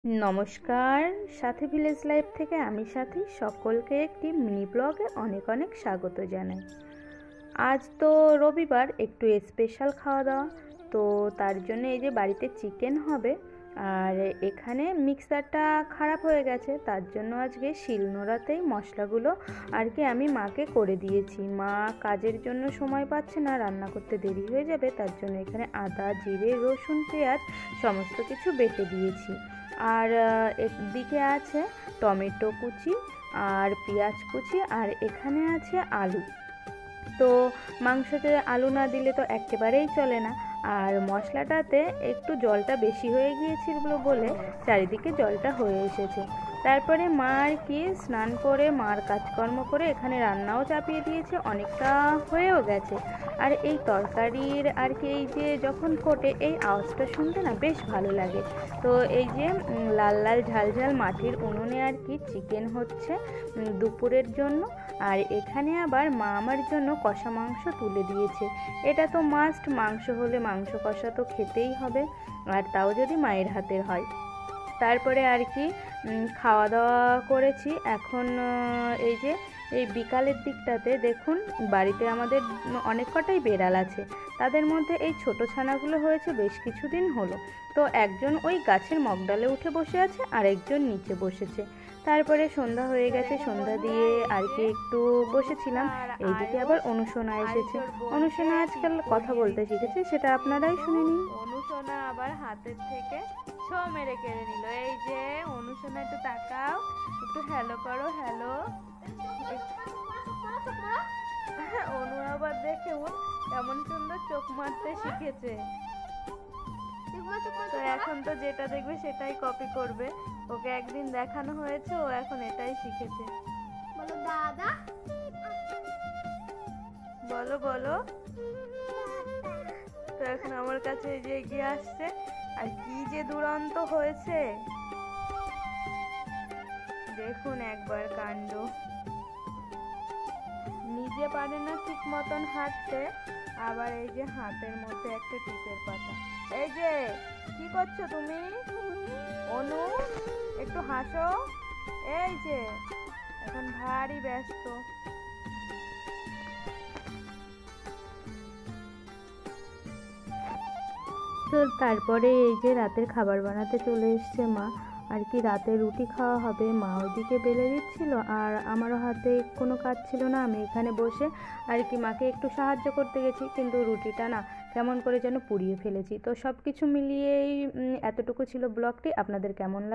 নমস্কার, সাথী village life থেকে আমি সাথী সকলকে একটি মিনি ব্লগে অনেক অনেক স্বাগত জানাই। আজ তো রবিবার, একটু স্পেশাল খাওয়া দাওয়া, তো তার জন্য এই যে বাড়িতে চিকেন হবে। আর এখানে মিক্সারটা খারাপ হয়ে গেছে, তার জন্য আজকে শিলনোড়াতেই মশলাগুলো আর কি আমি মাকে করে দিয়েছি। মা কাজের জন্য সময় পাচ্ছে না, রান্না করতে দেরি হয়ে যাবে, তার জন্য এখানে আদা, জিরে, রসুন, পেঁয়াজ সমস্ত কিছু বেটে দিয়েছি। আর একদিকে আছে টমেটো কুচি আর পেঁয়াজ কুচি, আর এখানে আছে আলু। তো মাংসতে আলু না দিলে তো একেবারেই চলে না। আর মশলাটাতে একটু জলটা বেশি হয়ে গিয়েছিল বলে চারিদিকে জলটা হয়ে এসেছে। তারপরে মা আর কি স্নান করে মার কাজকর্ম করে এখানে রান্নাও চাপিয়ে দিয়েছে, অনেকটা হয়েও গেছে। আর এই তরকারির আর কি এই যে যখন ফোটে এই আওয়াজটা শুনতে না বেশ ভালো লাগে। তো এই যে লাল লাল ঝাল ঝাল মাটির উনুনে আর কি চিকেন হচ্ছে দুপুরের জন্য। আর এখানে আবার মা আমার জন্য কষা মাংস তুলে দিয়েছে। এটা তো মাস্ট, মাংস হলে মাংস কষা তো খেতেই হবে, আর তাও যদি মায়ের হাতের হয়। তারপরে আর কি খাওয়া দাওয়া করেছি। এখন এই যে এই বিকালের দিকটাতে দেখুন বাড়িতে আমাদের অনেক কটাই বেড়াল আছে, তাদের মধ্যে এই ছোট ছানাগুলো হয়েছে বেশ কিছুদিন হলো। তো একজন ওই গাছের মগডালে উঠে বসে আছে, আর একজন নিচে বসেছে। তারপরে সন্ধ্যা হয়ে গেছে, সন্ধ্যা দিয়ে আর কি একটু বসেছিলাম। এইদিকে আবার অনুসোনা এসেছে। অনুসোনা আজকাল কথা বলতে শিখেছে, সেটা আপনারাই শুনে নিন। অনুসোনা আবার হাতের থেকে ছো মেরে কেড়ে নিল। এই যে অনুসোনা, একটু তাকাও, একটু হ্যালো করো, হ্যালো। অনু আবার দেখুন কেমন সুন্দর চোখ মারতে শিখেছে। তো এখন তো যেটা দেখবে সেটাই কপি করবে। ওকে একদিন দেখানো হয়েছে, ও এখন এটাই শিখেছে। বলো দাদা, বলো বলো। তো এখন আমার কাছে এই যে এগিয়ে আসছে, আর কি যে দুরন্ত হয়েছে দেখুন একবার কাণ্ড। নিজে পারে না ঠিক মতন হাঁটতে, আবার এই যে হাতের মধ্যে একটা টিপের পাতা। এই যে কি করছো তুমি অনু, একটু হাসো। এই যে এখন ভারী ব্যস্ত। তো তারপরে এই যে রাতের খাবার বানাতে চলে এসছে মা। আর কি রাতে রুটি খাওয়া হবে, মা ওদিকে বেলে দিচ্ছিল, আর আমারও হাতে কোনো কাজ ছিল না, আমি এখানে বসে আর কি মাকে একটু সাহায্য করতে গেছি, কিন্তু রুটিটা না কেমন করে যেন পুড়িয়ে ফেলেছি। তো সব কিছু মিলিয়েই এতটুকু ছিল ব্লগটি। আপনাদের কেমন লাগে